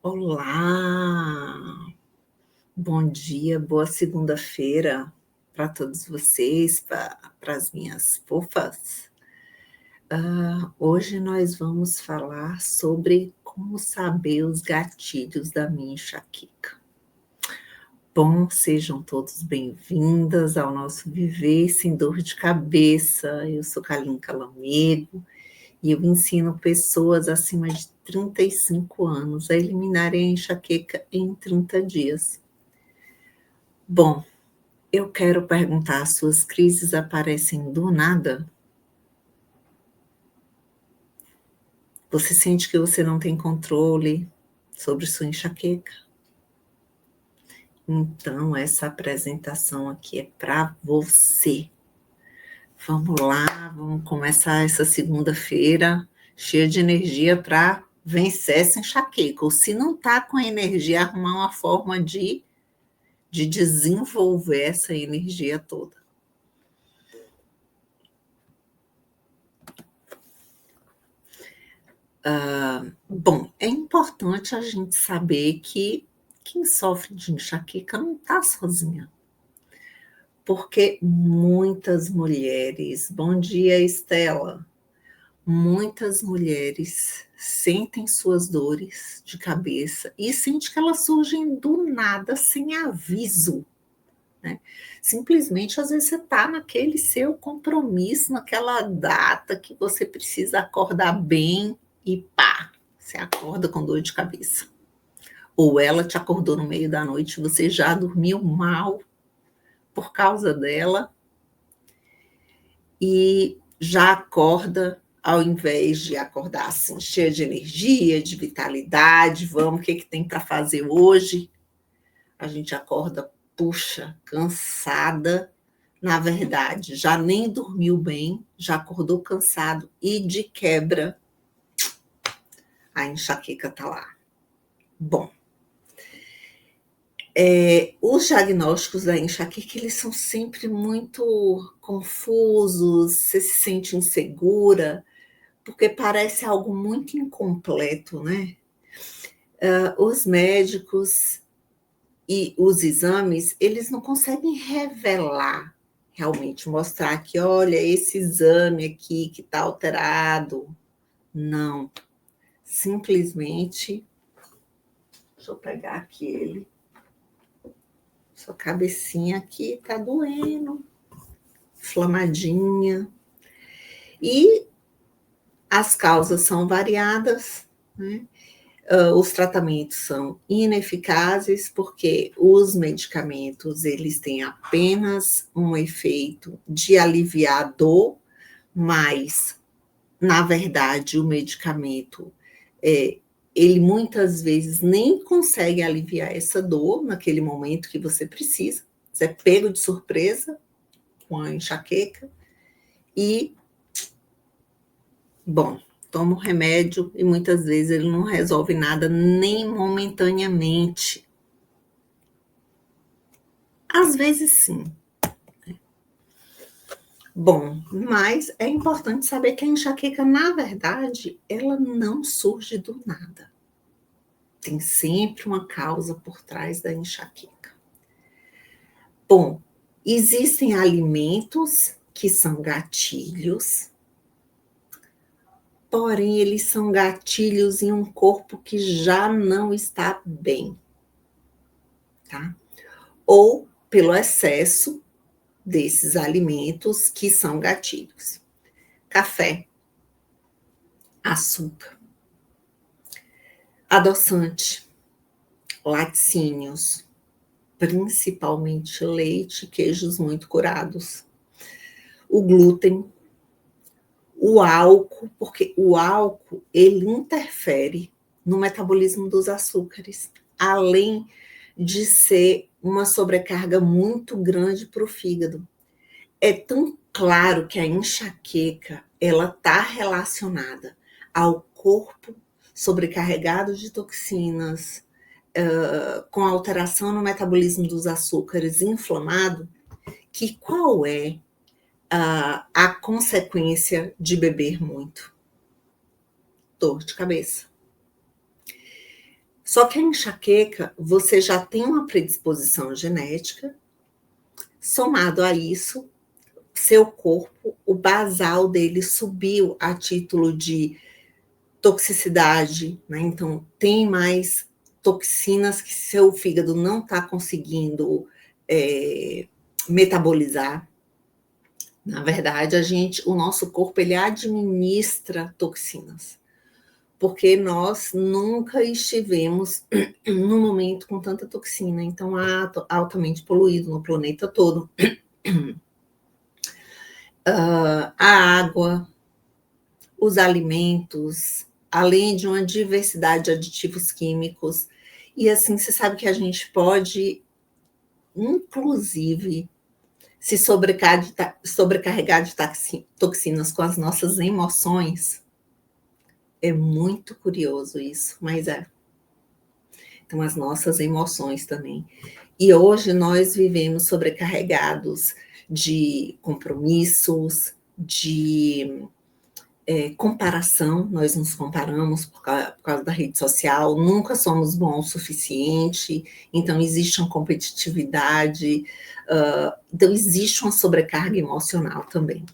Olá, bom dia, boa segunda-feira para todos vocês, para as minhas fofas. Hoje nós vamos falar sobre como saber os gatilhos da minha enxaqueca. Bom, sejam todos bem-vindas ao nosso Viver Sem Dor de Cabeça. Eu sou Kalinka Lamego e eu ensino pessoas acima de 35 anos a eliminarem a enxaqueca em 30 dias. Bom, eu quero perguntar: suas crises aparecem do nada? Você sente que você não tem controle sobre sua enxaqueca? Então, essa apresentação aqui é para você. Vamos lá, vamos começar essa segunda-feira cheia de energia para vencer essa enxaqueca. Ou se não está com a energia, arrumar uma forma de desenvolver essa energia toda. Bom, é importante a gente saber que quem sofre de enxaqueca não está sozinha. Porque muitas mulheres, bom dia, Estela, muitas mulheres sentem suas dores de cabeça e sentem que elas surgem do nada, sem aviso. Né? Simplesmente, às vezes, você está naquele seu compromisso, naquela data que você precisa acordar bem e pá, você acorda com dor de cabeça. Ou ela te acordou no meio da noite, você já dormiu mal por causa dela e já acorda, ao invés de acordar assim, cheia de energia, de vitalidade, vamos, o que tem para fazer hoje? A gente acorda, puxa, cansada, na verdade, já nem dormiu bem, já acordou cansado e de quebra a enxaqueca está lá. Bom, os diagnósticos da enxaqueca, eles são sempre muito confusos, você se sente insegura, porque parece algo muito incompleto, né? Os médicos e os exames, eles não conseguem revelar, realmente mostrar que, olha, esse exame aqui que está alterado. Não, simplesmente, deixa eu pegar aqui ele, sua cabecinha aqui está doendo, inflamadinha. E as causas são variadas, né? Os tratamentos são ineficazes porque os medicamentos eles têm apenas um efeito de aliviar a dor, mas na verdade o medicamento ele muitas vezes nem consegue aliviar essa dor naquele momento que você precisa. Você é pego de surpresa com a enxaqueca e, bom, toma o remédio e muitas vezes ele não resolve nada nem momentaneamente. Às vezes sim. Bom, mas é importante saber que a enxaqueca, na verdade, ela não surge do nada. Tem sempre uma causa por trás da enxaqueca. Bom, existem alimentos que são gatilhos, porém eles são gatilhos em um corpo que já não está bem, tá? Ou pelo excesso desses alimentos que são gatilhos. Café, açúcar, adoçante, laticínios, principalmente leite e queijos muito curados, o glúten, o álcool, porque o álcool ele interfere no metabolismo dos açúcares, além de ser uma sobrecarga muito grande para o fígado. É tão claro que a enxaqueca ela está relacionada ao corpo sobrecarregado de toxinas, com alteração no metabolismo dos açúcares, inflamado, que qual é a consequência de beber muito? Dor de cabeça. Só que a enxaqueca, você já tem uma predisposição genética, somado a isso, seu corpo, o basal dele subiu a título de toxicidade, né? Então, tem mais toxinas que seu fígado não está conseguindo metabolizar. Na verdade, o nosso corpo, ele administra toxinas, porque nós nunca estivemos num momento com tanta toxina, então altamente poluído no planeta todo. A água, os alimentos, além de uma diversidade de aditivos químicos. E assim, você sabe que a gente pode, inclusive, se sobrecarregar de toxinas com as nossas emoções. É muito curioso isso, mas é. Então, as nossas emoções também. E hoje nós vivemos sobrecarregados de compromissos, de comparação, nós nos comparamos por causa da rede social, nunca somos bons o suficiente, então existe uma competitividade, então existe uma sobrecarga emocional também.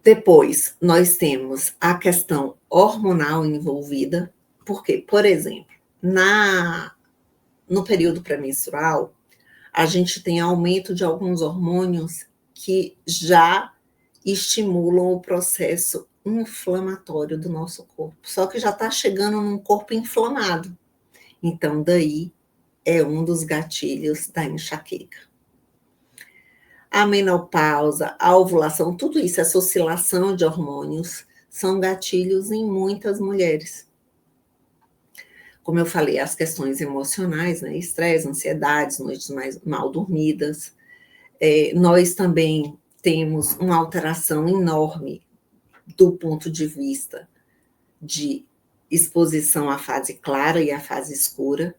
Depois, nós temos a questão hormonal envolvida, porque, por exemplo, no período pré-menstrual, a gente tem aumento de alguns hormônios que já estimulam o processo inflamatório do nosso corpo. Só que já está chegando num corpo inflamado. Então, daí é um dos gatilhos da enxaqueca. A menopausa, a ovulação, tudo isso, essa oscilação de hormônios, são gatilhos em muitas mulheres. Como eu falei, as questões emocionais, né? Estresse, ansiedades, noites mais mal dormidas. Nós também temos uma alteração enorme do ponto de vista de exposição à fase clara e à fase escura,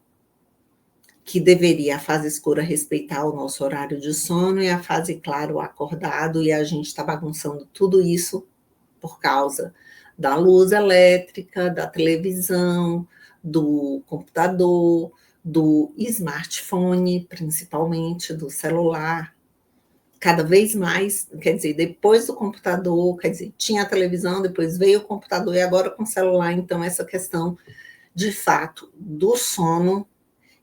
que deveria a fase escura respeitar o nosso horário de sono e a fase clara o acordado, e a gente está bagunçando tudo isso por causa da luz elétrica, da televisão, do computador, do smartphone, principalmente do celular. Cada vez mais, quer dizer, depois do computador, quer dizer, tinha a televisão, depois veio o computador e agora com o celular, então essa questão, de fato, do sono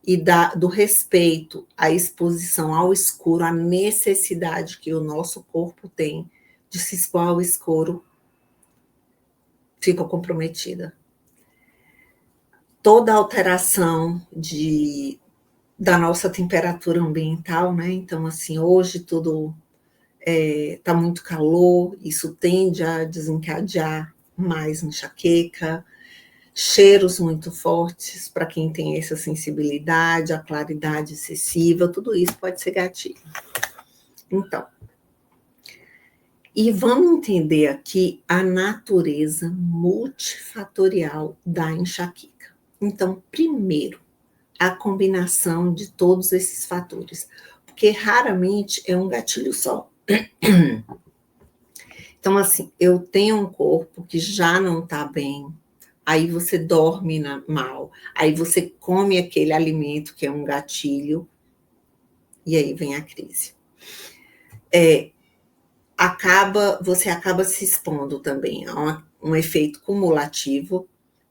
e do respeito à exposição ao escuro, à necessidade que o nosso corpo tem de se expor ao escuro, fica comprometida. Toda alteração da nossa temperatura ambiental, né? Então, assim, hoje tudo está muito calor, isso tende a desencadear mais enxaqueca, cheiros muito fortes, para quem tem essa sensibilidade, a claridade excessiva, tudo isso pode ser gatilho. Então, e vamos entender aqui a natureza multifatorial da enxaqueca. Então, primeiro, a combinação de todos esses fatores, porque raramente é um gatilho só. Então, assim, eu tenho um corpo que já não está bem, aí você dorme mal, aí você come aquele alimento que é um gatilho, e aí vem a crise. Você acaba se expondo também a um efeito cumulativo,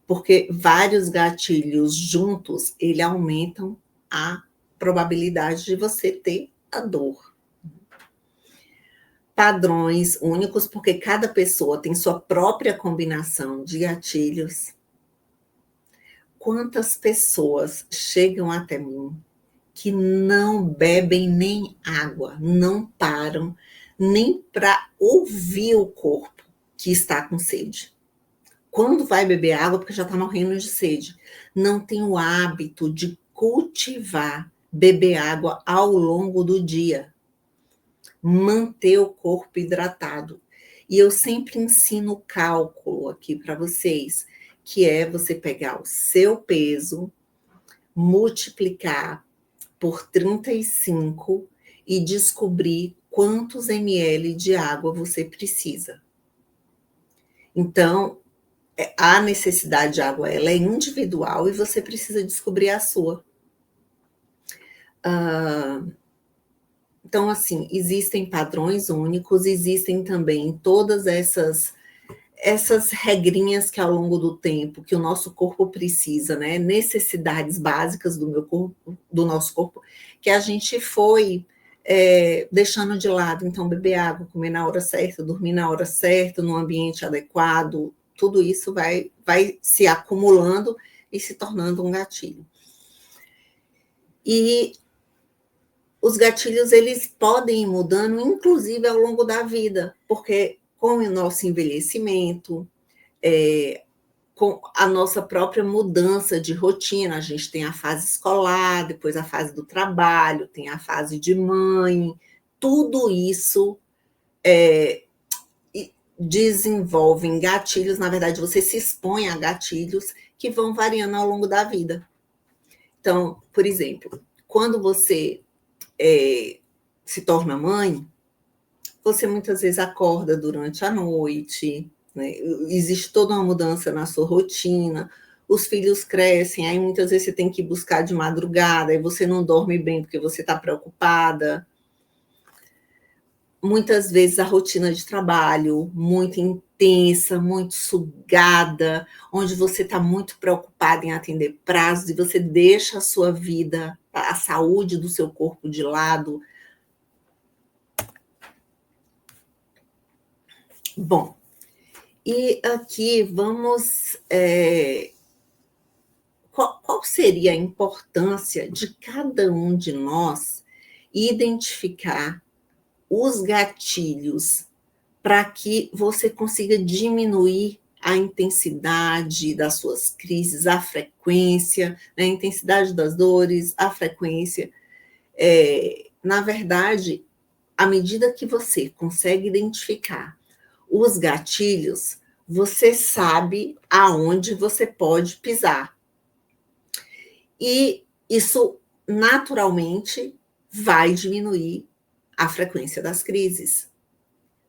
porque vários gatilhos juntos, ele aumentam a probabilidade de você ter a dor. Padrões únicos, porque cada pessoa tem sua própria combinação de gatilhos. Quantas pessoas chegam até mim que não bebem nem água, não param nem para ouvir o corpo que está com sede. Quando vai beber água, porque já está morrendo de sede, não tem o hábito de cultivar, beber água ao longo do dia, manter o corpo hidratado. E eu sempre ensino o cálculo aqui para vocês, que é você pegar o seu peso, multiplicar por 35 e descobrir quantos ml de água você precisa. Então, a necessidade de água ela é individual e você precisa descobrir a sua. Então, assim, existem padrões únicos, existem também todas essas regrinhas que ao longo do tempo que o nosso corpo precisa, né? Necessidades básicas do meu corpo, do nosso corpo, que a gente foi deixando de lado. Então, beber água, comer na hora certa, dormir na hora certa, no ambiente adequado, tudo isso vai se acumulando e se tornando um gatilho. E os gatilhos, eles podem ir mudando, inclusive ao longo da vida, porque com o nosso envelhecimento, com a nossa própria mudança de rotina, a gente tem a fase escolar, depois a fase do trabalho, tem a fase de mãe, tudo isso desenvolve gatilhos, na verdade você se expõe a gatilhos que vão variando ao longo da vida. Então, por exemplo, quando você se torna mãe, você muitas vezes acorda durante a noite, né? Existe toda uma mudança na sua rotina, os filhos crescem, aí muitas vezes você tem que buscar de madrugada, aí você não dorme bem porque você está preocupada. Muitas vezes a rotina de trabalho muito intensa, muito sugada, onde você está muito preocupada em atender prazos e você deixa a sua vida, a saúde do seu corpo de lado. Bom, e aqui vamos. Qual seria a importância de cada um de nós identificar os gatilhos para que você consiga diminuir a intensidade das suas crises, a frequência, né, a intensidade das dores, a frequência. Na verdade, à medida que você consegue identificar os gatilhos, você sabe aonde você pode pisar. E isso, naturalmente, vai diminuir a frequência das crises.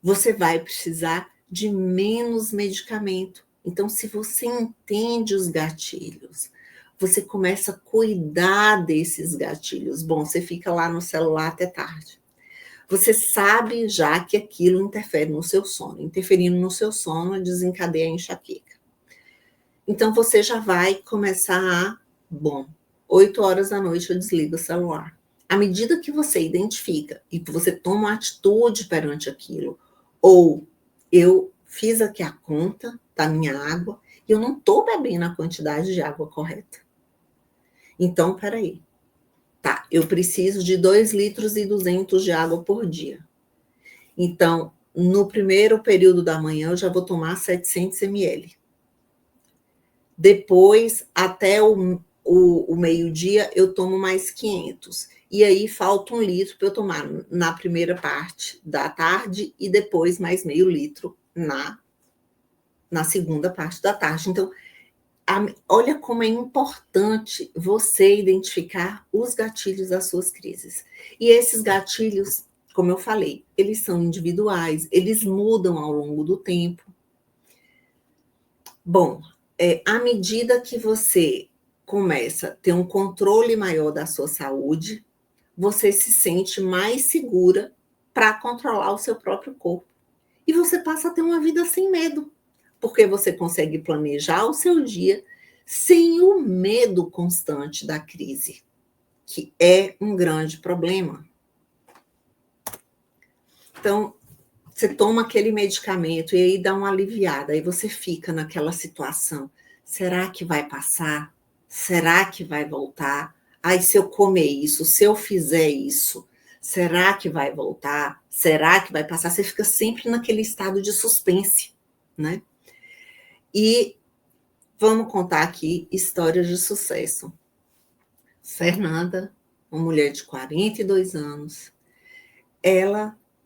Você vai precisar de menos medicamento. Então, se você entende os gatilhos, você começa a cuidar desses gatilhos. Bom, você fica lá no celular até tarde. Você sabe já que aquilo interfere no seu sono. Interferindo no seu sono, desencadeia a enxaqueca. Então, você já vai começar 8 horas da noite eu desligo o celular. À medida que você identifica e que você toma uma atitude perante aquilo, ou eu fiz aqui a conta da minha água e eu não estou bebendo a quantidade de água correta. Então, peraí. Tá, eu preciso de 2,2 litros de água por dia. Então, no primeiro período da manhã, eu já vou tomar 700 ml. Depois, até o meio-dia, eu tomo mais 500. E aí, falta 1 litro para eu tomar na primeira parte da tarde e depois mais meio litro na segunda parte da tarde. Então, olha como é importante você identificar os gatilhos das suas crises. E esses gatilhos, como eu falei, eles são individuais, eles mudam ao longo do tempo. Bom, à medida que você começa a ter um controle maior da sua saúde, você se sente mais segura para controlar o seu próprio corpo. E você passa a ter uma vida sem medo, porque você consegue planejar o seu dia sem o medo constante da crise, que é um grande problema. Então, você toma aquele medicamento e aí dá uma aliviada, aí você fica naquela situação. Será que vai passar? Será que vai voltar? Ai, se eu comer isso, se eu fizer isso, será que vai voltar? Será que vai passar? Você fica sempre naquele estado de suspense, né? E vamos contar aqui histórias de sucesso. Fernanda, uma mulher de 42 anos,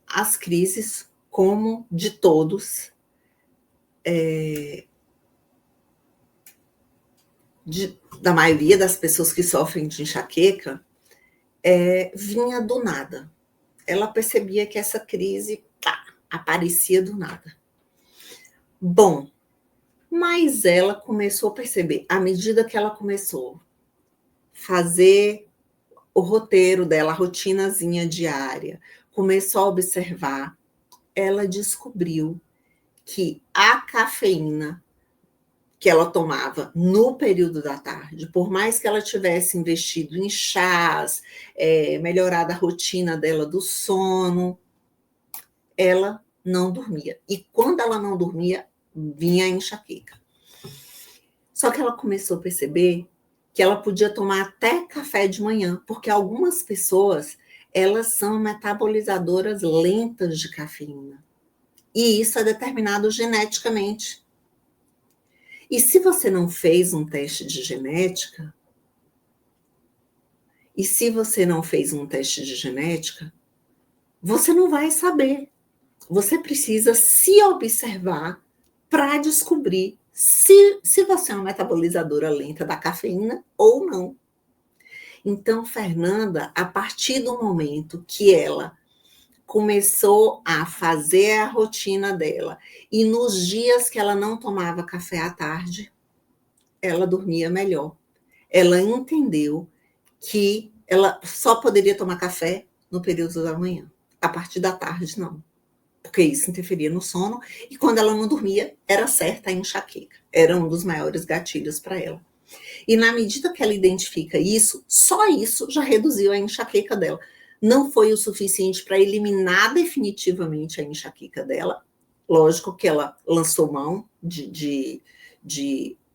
as crises, como de todos, da maioria das pessoas que sofrem de enxaqueca, vinha do nada. Ela percebia que essa crise aparecia do nada. Bom, Mas ela começou a perceber, à medida que ela começou a fazer o roteiro dela, a rotinazinha diária, começou a observar, ela descobriu que a cafeína que ela tomava no período da tarde, por mais que ela tivesse investido em chás, melhorado a rotina dela do sono, ela não dormia. E quando ela não dormia, vinha a enxaqueca. Só que ela começou a perceber que ela podia tomar até café de manhã, porque algumas pessoas, elas são metabolizadoras lentas de cafeína. E isso é determinado geneticamente. E se você não fez um teste de genética, você não vai saber. Você precisa se observar para descobrir se você é uma metabolizadora lenta da cafeína ou não. Então, Fernanda, a partir do momento que ela começou a fazer a rotina dela, e nos dias que ela não tomava café à tarde, ela dormia melhor. Ela entendeu que ela só poderia tomar café no período da manhã. A partir da tarde, não. Porque isso interferia no sono. E quando ela não dormia, era certa a enxaqueca. Era um dos maiores gatilhos para ela. E na medida que ela identifica isso, só isso já reduziu a enxaqueca dela. Não foi o suficiente para eliminar definitivamente a enxaqueca dela. Lógico que ela lançou mão de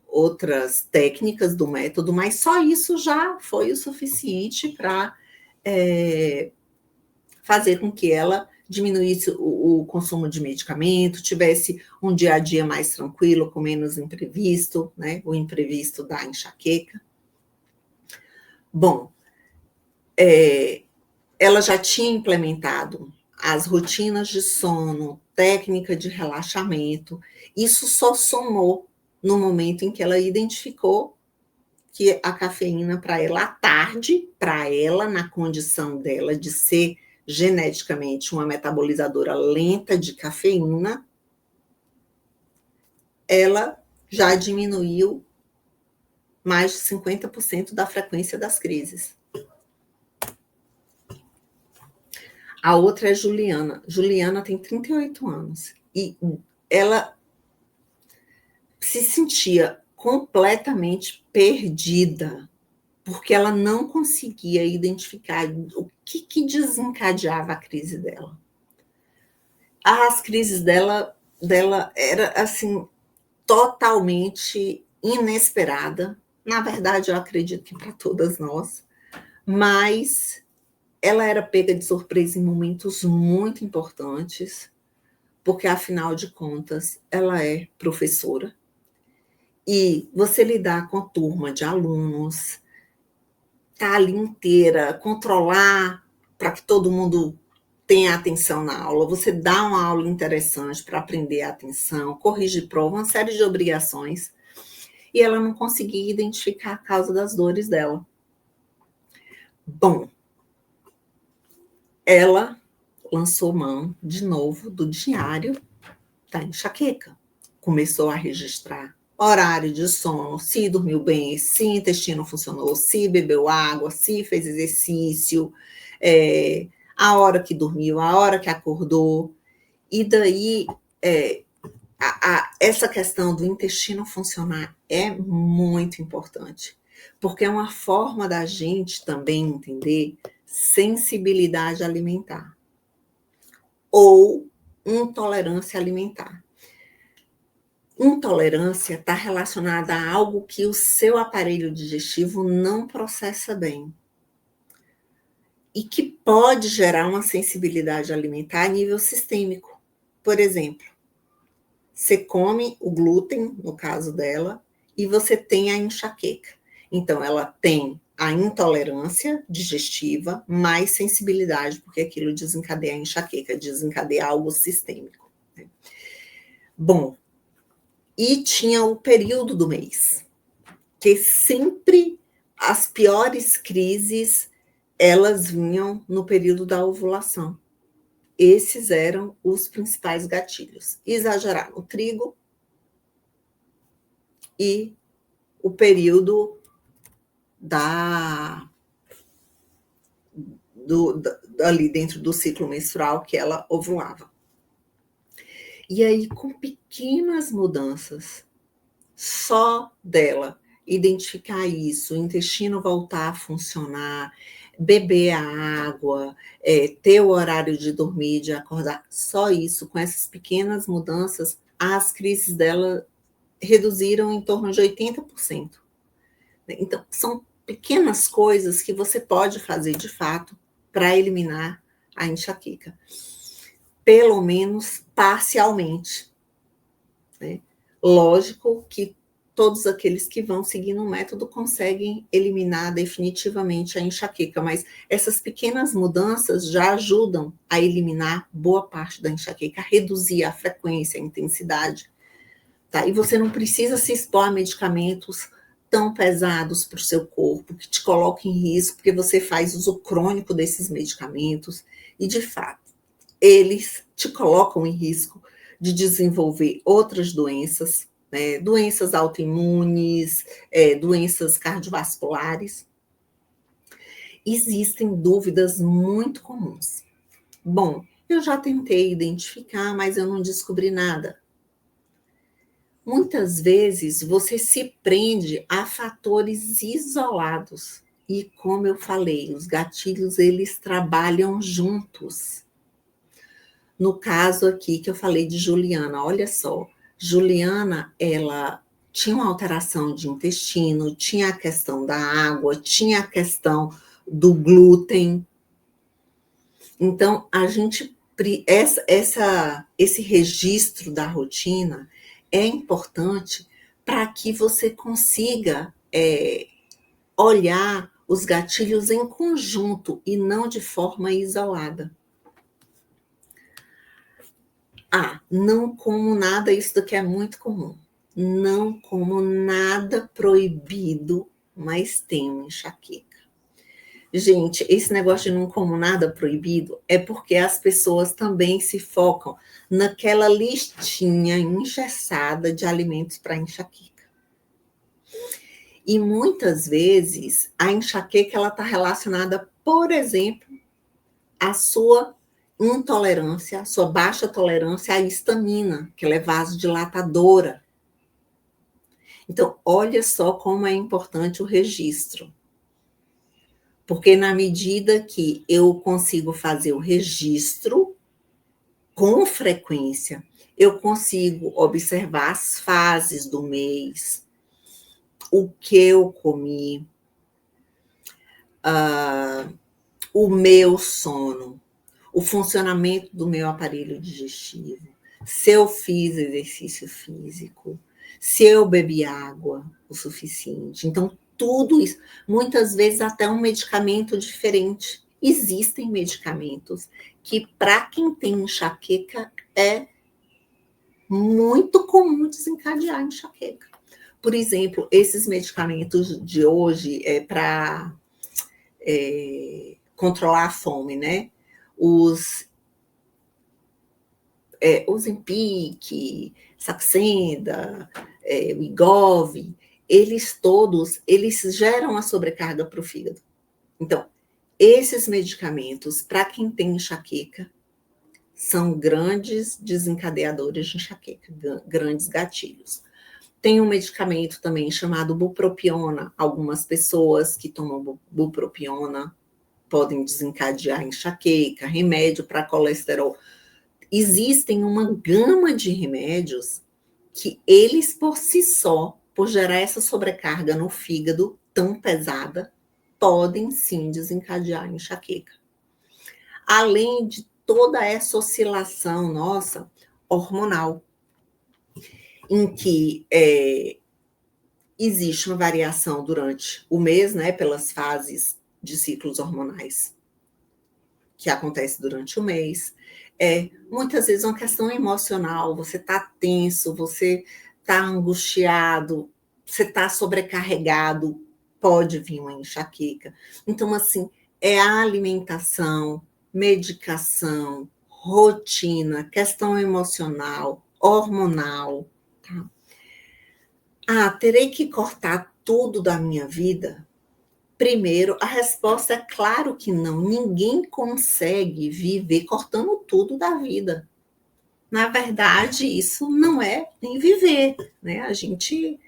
outras técnicas do método, mas só isso já foi o suficiente para fazer com que ela diminuísse o consumo de medicamento, tivesse um dia a dia mais tranquilo, com menos imprevisto, né? O imprevisto da enxaqueca. Bom, ela já tinha implementado as rotinas de sono, técnica de relaxamento. Isso só somou no momento em que ela identificou que a cafeína para ela à tarde, para ela, na condição dela de ser geneticamente uma metabolizadora lenta de cafeína, ela já diminuiu mais de 50% da frequência das crises. A outra é Juliana. Juliana tem 38 anos e ela se sentia completamente perdida, porque ela não conseguia identificar o que desencadeava a crise dela. As crises dela era assim totalmente inesperada. Na verdade, eu acredito que para todas nós, mas ela era pega de surpresa em momentos muito importantes, porque afinal de contas, ela é professora. E você lidar com a turma de alunos, tá ali inteira, controlar para que todo mundo tenha atenção na aula, você dá uma aula interessante para aprender a atenção, corrigir prova, uma série de obrigações, e ela não conseguia identificar a causa das dores dela. Bom, ela lançou mão de novo do diário da enxaqueca. Começou a registrar horário de sono, se dormiu bem, se o intestino funcionou, se bebeu água, se fez exercício, a hora que dormiu, a hora que acordou. E daí, essa questão do intestino funcionar é muito importante, porque é uma forma da gente também entender sensibilidade alimentar ou intolerância alimentar. Intolerância está relacionada a algo que o seu aparelho digestivo não processa bem e que pode gerar uma sensibilidade alimentar a nível sistêmico. Por exemplo, você come o glúten, no caso dela, e você tem a enxaqueca. Então, ela tem a intolerância digestiva mais sensibilidade, porque aquilo desencadeia a enxaqueca, desencadeia algo sistêmico. Bom, e tinha o período do mês, que sempre as piores crises, elas vinham no período da ovulação. Esses eram os principais gatilhos. Exagerar no trigo, e o período ali dentro do ciclo menstrual que ela ovulava. E aí, com pequenas mudanças, só dela identificar isso, o intestino voltar a funcionar, beber a água, ter o horário de dormir, de acordar, só isso, com essas pequenas mudanças, as crises dela reduziram em torno de 80%. Então, são pequenas coisas que você pode fazer de fato para eliminar a enxaqueca, pelo menos parcialmente, né? Lógico que todos aqueles que vão seguindo o método conseguem eliminar definitivamente a enxaqueca, mas essas pequenas mudanças já ajudam a eliminar boa parte da enxaqueca, a reduzir a frequência, a intensidade, tá? E você não precisa se expor a medicamentos tão pesados para o seu corpo, que te coloquem em risco, porque você faz uso crônico desses medicamentos, e de fato, eles te colocam em risco de desenvolver outras doenças, né? Doenças autoimunes, doenças cardiovasculares. Existem dúvidas muito comuns. Bom, eu já tentei identificar, mas eu não descobri nada. Muitas vezes você se prende a fatores isolados. E como eu falei, os gatilhos eles trabalham juntos. No caso aqui que eu falei de Juliana, olha só, Juliana, ela tinha uma alteração de intestino, tinha a questão da água, tinha a questão do glúten. Então, esse registro da rotina é importante para que você consiga olhar os gatilhos em conjunto e não de forma isolada. Não como nada, isso daqui é muito comum. Não como nada proibido, mas tenho enxaqueca. Gente, esse negócio de não como nada proibido é porque as pessoas também se focam naquela listinha engessada de alimentos para enxaqueca. E muitas vezes a enxaqueca ela está relacionada, por exemplo, à sua intolerância, a sua baixa tolerância à histamina, que ela é vasodilatadora. Então, olha só como é importante o registro. Porque na medida que eu consigo fazer o registro com frequência, eu consigo observar as fases do mês, o que eu comi, o meu sono, o funcionamento do meu aparelho digestivo, se eu fiz exercício físico, se eu bebi água o suficiente. Então, tudo isso, muitas vezes até um medicamento diferente. Existem medicamentos que, para quem tem enxaqueca, é muito comum desencadear enxaqueca. Por exemplo, esses medicamentos de hoje é para controlar a fome, né? Os Ozempic, Saxenda, o Wegovy, eles todos, eles geram a sobrecarga para o fígado. Então, esses medicamentos, para quem tem enxaqueca, são grandes desencadeadores de enxaqueca, grandes gatilhos. Tem um medicamento também chamado bupropiona. Algumas pessoas que tomam bupropiona podem desencadear enxaqueca, remédio para colesterol. Existem uma gama de remédios que eles por si só, por gerar essa sobrecarga no fígado tão pesada, podem sim desencadear enxaqueca. Além de toda essa oscilação nossa hormonal, em que existe uma variação durante o mês, né, pelas fases de ciclos hormonais que acontece durante o mês. Muitas vezes uma questão emocional, você está tenso, você está angustiado, você está sobrecarregado, pode vir uma enxaqueca. Então, assim, é a alimentação, medicação, rotina, questão emocional, hormonal, tá? Terei que cortar tudo da minha vida? Primeiro, a resposta é claro que não. Ninguém consegue viver cortando tudo da vida. Na verdade, isso não é nem viver, né? A gente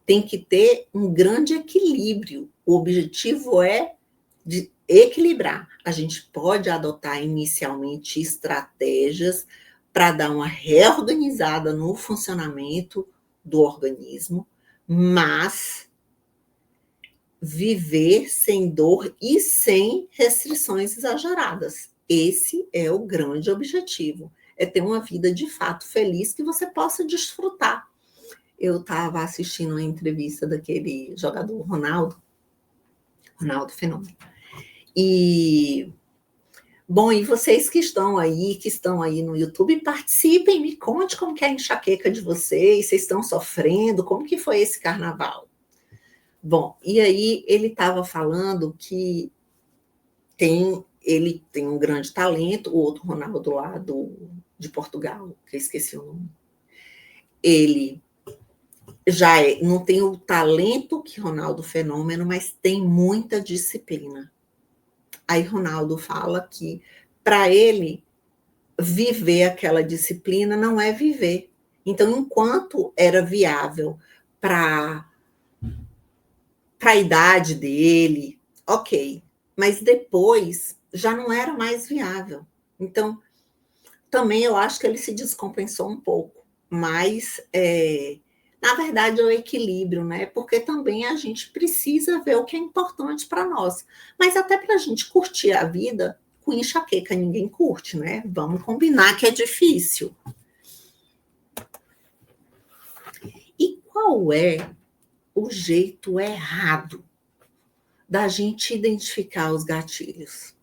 tem que ter um grande equilíbrio. O objetivo é de equilibrar. A gente pode adotar inicialmente estratégias para dar uma reorganizada no funcionamento do organismo, mas viver sem dor e sem restrições exageradas. Esse é o grande objetivo, é ter uma vida de fato feliz que você possa desfrutar. Eu estava assistindo uma entrevista daquele jogador Ronaldo Fenômeno. E bom, e vocês que estão aí no YouTube, participem, me conte como que é a enxaqueca de vocês estão sofrendo, como que foi esse carnaval? Bom, e aí ele estava falando que ele tem um grande talento, o outro Ronaldo lá de Portugal, que eu esqueci o nome. Ele já não tem o talento que Ronaldo Fenômeno, mas tem muita disciplina. Aí Ronaldo fala que para ele viver aquela disciplina não é viver. Então, enquanto era viável para a idade dele, ok, mas depois já não era mais viável. Então, também eu acho que ele se descompensou um pouco, mas na verdade é o equilíbrio, né? Porque também a gente precisa ver o que é importante para nós, mas até para a gente curtir a vida, com enxaqueca ninguém curte, né? Vamos combinar que é difícil. E qual é o jeito errado da gente identificar os gatilhos?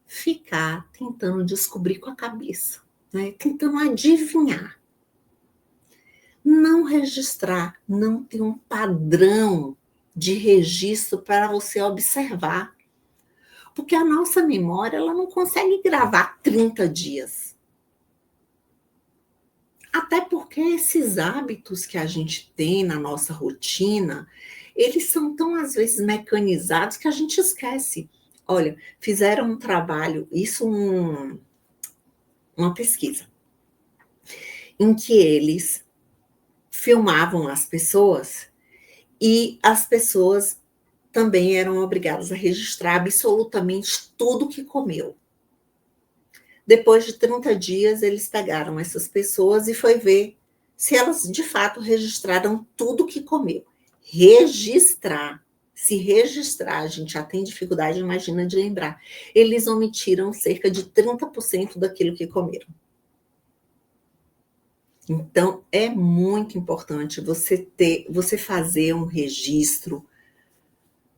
Ficar tentando descobrir com a cabeça, né? Tentando adivinhar. Não registrar, não ter um padrão de registro para você observar. Porque a nossa memória ela não consegue gravar 30 dias. Até porque esses hábitos que a gente tem na nossa rotina, eles são tão, às vezes, mecanizados que a gente esquece. Olha, fizeram um trabalho, uma pesquisa, em que eles filmavam as pessoas e as pessoas também eram obrigadas a registrar absolutamente tudo que comeu. Depois de 30 dias, eles pegaram essas pessoas e foi ver se elas, de fato, registraram tudo que comeu. Registrar. Se registrar, a gente já tem dificuldade, imagina, de lembrar. Eles omitiram cerca de 30% daquilo que comeram. Então, é muito importante você fazer um registro.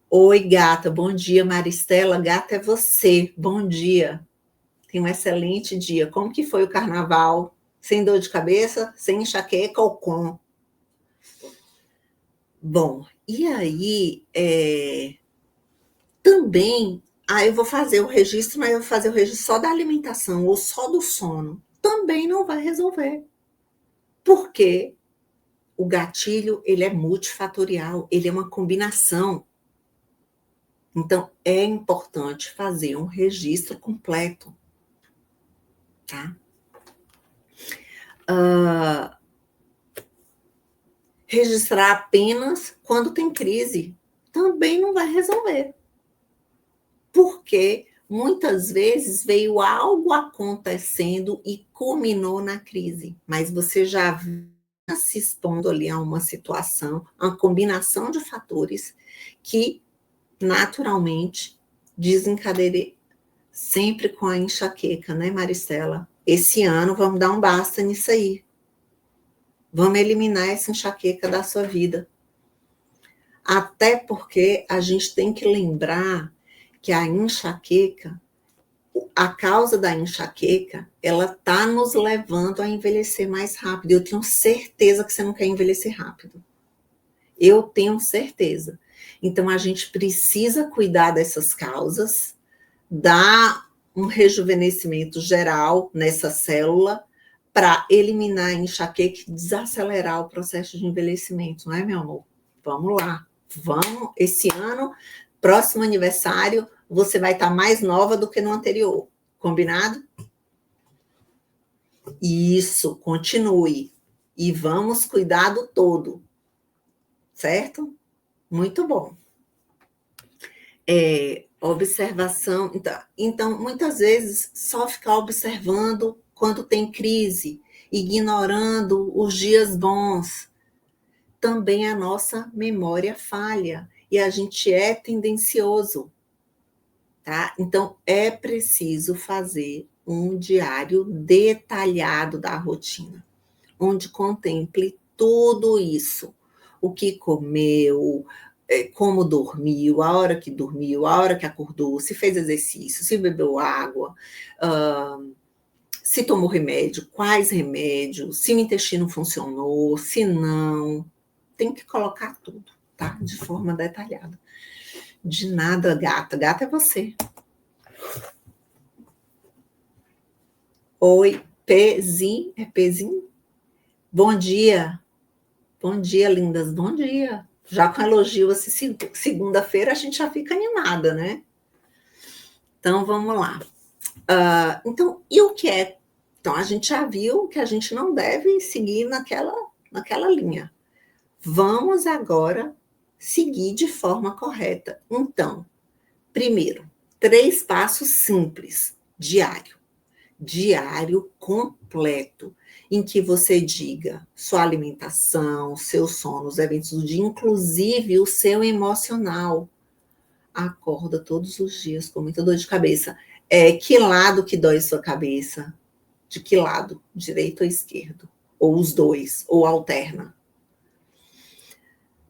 Oi, gata, bom dia, Maristela. Gata é você, bom dia. Tenha um excelente dia. Como que foi o carnaval? Sem dor de cabeça? Sem enxaqueca ou com? Bom, e aí também, eu vou fazer o registro, mas eu vou fazer o registro só da alimentação ou só do sono. Também não vai resolver. Porque o gatilho, ele é multifatorial, ele é uma combinação. Então, é importante fazer um registro completo, tá? Registrar apenas quando tem crise também não vai resolver. Porque muitas vezes veio algo acontecendo e culminou na crise, mas você já vinha se expondo ali a uma situação, uma combinação de fatores que naturalmente desencadeia sempre com a enxaqueca, né, Maristela? Esse ano vamos dar um basta nisso aí. Vamos eliminar essa enxaqueca da sua vida. Até porque a gente tem que lembrar que a enxaqueca, a causa da enxaqueca, ela está nos levando a envelhecer mais rápido. Eu tenho certeza que você não quer envelhecer rápido. Eu tenho certeza. Então, a gente precisa cuidar dessas causas, dar um rejuvenescimento geral nessa célula, para eliminar a enxaqueca e desacelerar o processo de envelhecimento, não é, meu amor? Vamos lá, vamos, esse ano, próximo aniversário, você vai estar mais nova do que no anterior, combinado? Isso, continue. E vamos cuidar do todo, certo? Muito bom. Observação. Então, muitas vezes, só ficar observando quando tem crise, ignorando os dias bons, também a nossa memória falha e a gente é tendencioso, tá? Então, é preciso fazer um diário detalhado da rotina, onde contemple tudo isso, o que comeu, como dormiu, a hora que acordou, se fez exercício, se bebeu água, se tomou remédio, quais remédios, se o intestino funcionou, se não. Tem que colocar tudo, tá? De forma detalhada. De nada, gata. Gata é você. Oi, Pezinho. É Pezinho? Bom dia. Bom dia, lindas. Bom dia. Já com elogio, assim, segunda-feira a gente já fica animada, né? Então, vamos lá. Então, e o que é? Então, a gente já viu que a gente não deve seguir naquela linha. Vamos agora seguir de forma correta. Então, primeiro, 3 passos simples, diário. Diário completo, em que você diga sua alimentação, seus sonos, eventos do dia, inclusive o seu emocional. Acorda todos os dias com muita dor de cabeça. Que lado que dói sua cabeça? De que lado? Direito ou esquerdo? Ou os dois? Ou alterna?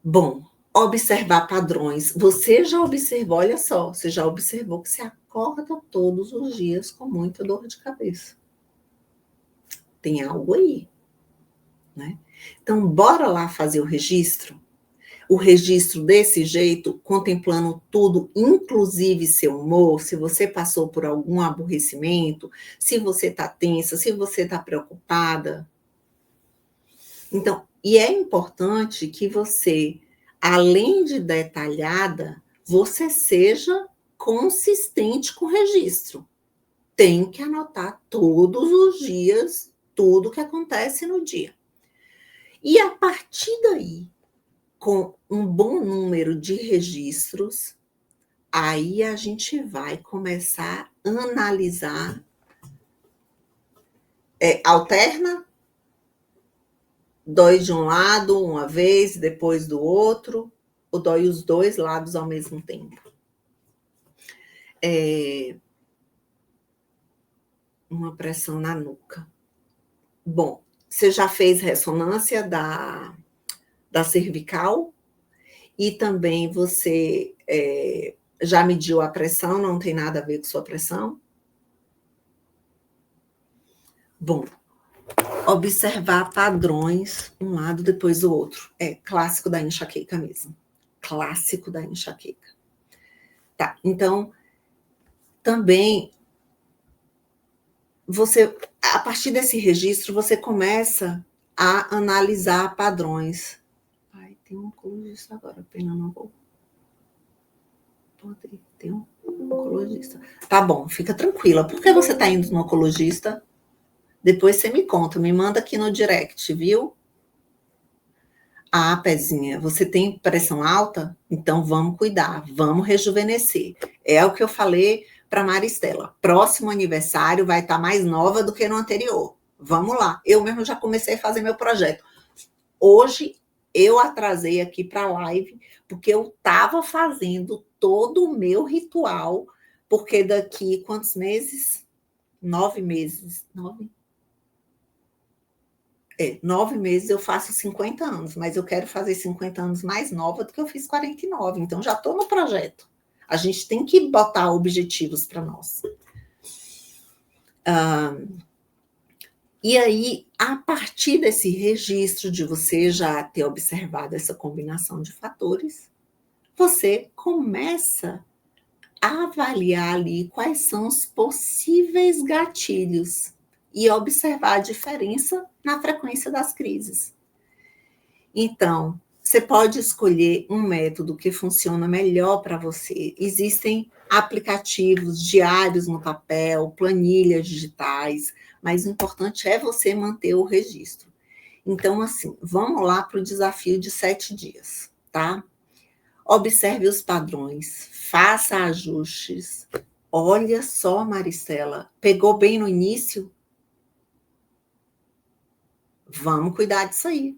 Bom, observar padrões. Você já observou, olha só, você já observou que você acorda todos os dias com muita dor de cabeça. Tem algo aí, né? Então, bora lá fazer o registro? O registro desse jeito, contemplando tudo, inclusive seu humor, se você passou por algum aborrecimento, se você está tensa, se você está preocupada. Então, e é importante que você, além de detalhada, você seja consistente com o registro. Tem que anotar todos os dias tudo que acontece no dia. E a partir daí, com um bom número de registros, aí a gente vai começar a analisar. Alterna, dói de um lado uma vez, depois do outro, ou dói os dois lados ao mesmo tempo. Uma pressão na nuca. Bom, você já fez ressonância da cervical e também você já mediu a pressão, não tem nada a ver com sua pressão? Bom, observar padrões, um lado depois do outro. É clássico da enxaqueca mesmo. Clássico da enxaqueca. Tá, então, também, você, a partir desse registro, você começa a analisar padrões. Ai, tem um oncologista agora, pena, não vou poder ter um oncologista. Tá bom, fica tranquila. Por que você tá indo no oncologista? Depois você me conta, me manda aqui no direct, viu? Ah, Pezinha, você tem pressão alta? Então vamos cuidar, vamos rejuvenescer. É o que eu falei para Maristela. Próximo aniversário vai estar mais nova do que no anterior. Vamos lá. Eu mesmo já comecei a fazer meu projeto. Hoje eu atrasei aqui para a live porque eu estava fazendo todo o meu ritual, porque daqui quantos meses? 9 meses. 9 meses eu faço 50 anos, mas eu quero fazer 50 anos mais nova do que eu fiz 49, então já estou no projeto. A gente tem que botar objetivos para nós. E aí, a partir desse registro de você já ter observado essa combinação de fatores, você começa a avaliar ali quais são os possíveis gatilhos e observar a diferença na frequência das crises. Então, você pode escolher um método que funciona melhor para você. Existem aplicativos diários no papel, planilhas digitais, mas o importante é você manter o registro. Então, assim, vamos lá para o desafio de 7 dias, tá? Observe os padrões, faça ajustes. Olha só, Maristela, pegou bem no início? Vamos cuidar disso aí.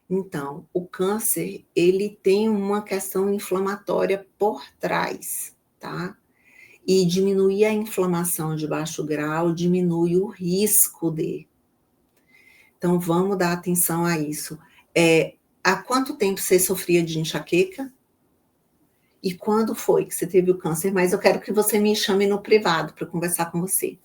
Então, o câncer, ele tem uma questão inflamatória por trás, tá? E diminuir a inflamação de baixo grau diminui o risco de. Então, vamos dar atenção a isso. Há quanto tempo você sofria de enxaqueca? E quando foi que você teve o câncer? Mas eu quero que você me chame no privado para conversar com você.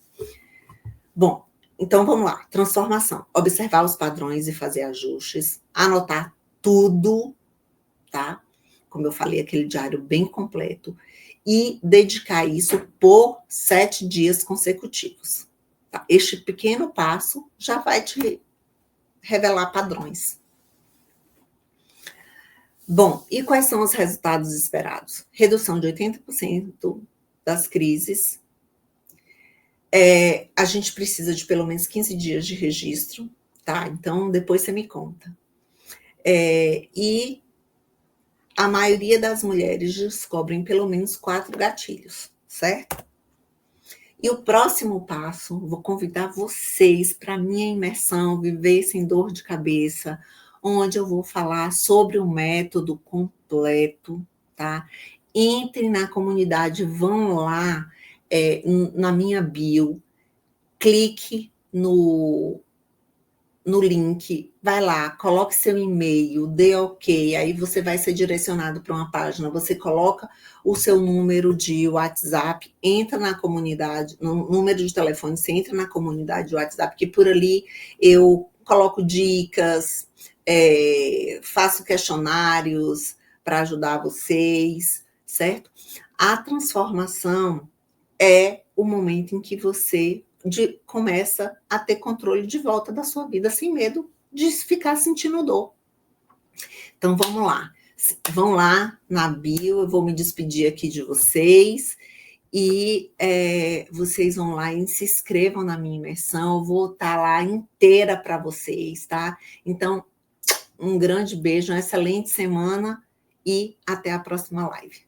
Bom, então vamos lá. Transformação. Observar os padrões e fazer ajustes. Anotar tudo, tá? Como eu falei, aquele diário bem completo. E dedicar isso por 7 dias consecutivos. Tá? Este pequeno passo já vai te revelar padrões. Bom, e quais são os resultados esperados? Redução de 80% das crises. A gente precisa de pelo menos 15 dias de registro, tá? Então, depois você me conta. E a maioria das mulheres descobrem pelo menos 4 gatilhos, certo? E o próximo passo, vou convidar vocês para a minha imersão Viver Sem Dor de Cabeça, onde eu vou falar sobre o método completo, tá? Entrem na comunidade, vão lá na minha bio, clique no link, vai lá, coloque seu e-mail, dê ok, aí você vai ser direcionado para uma página, você coloca o seu número de WhatsApp, entra na comunidade, no número de telefone, você entra na comunidade de WhatsApp, que por ali eu coloco dicas, faço questionários para ajudar vocês, certo? A transformação é o momento em que você começa a ter controle de volta da sua vida, sem medo de ficar sentindo dor. Então, vamos lá. Vão lá na bio, eu vou me despedir aqui de vocês, e vocês vão lá e se inscrevam na minha imersão, eu vou estar lá inteira para vocês, tá? Então, um grande beijo, uma excelente semana, e até a próxima live.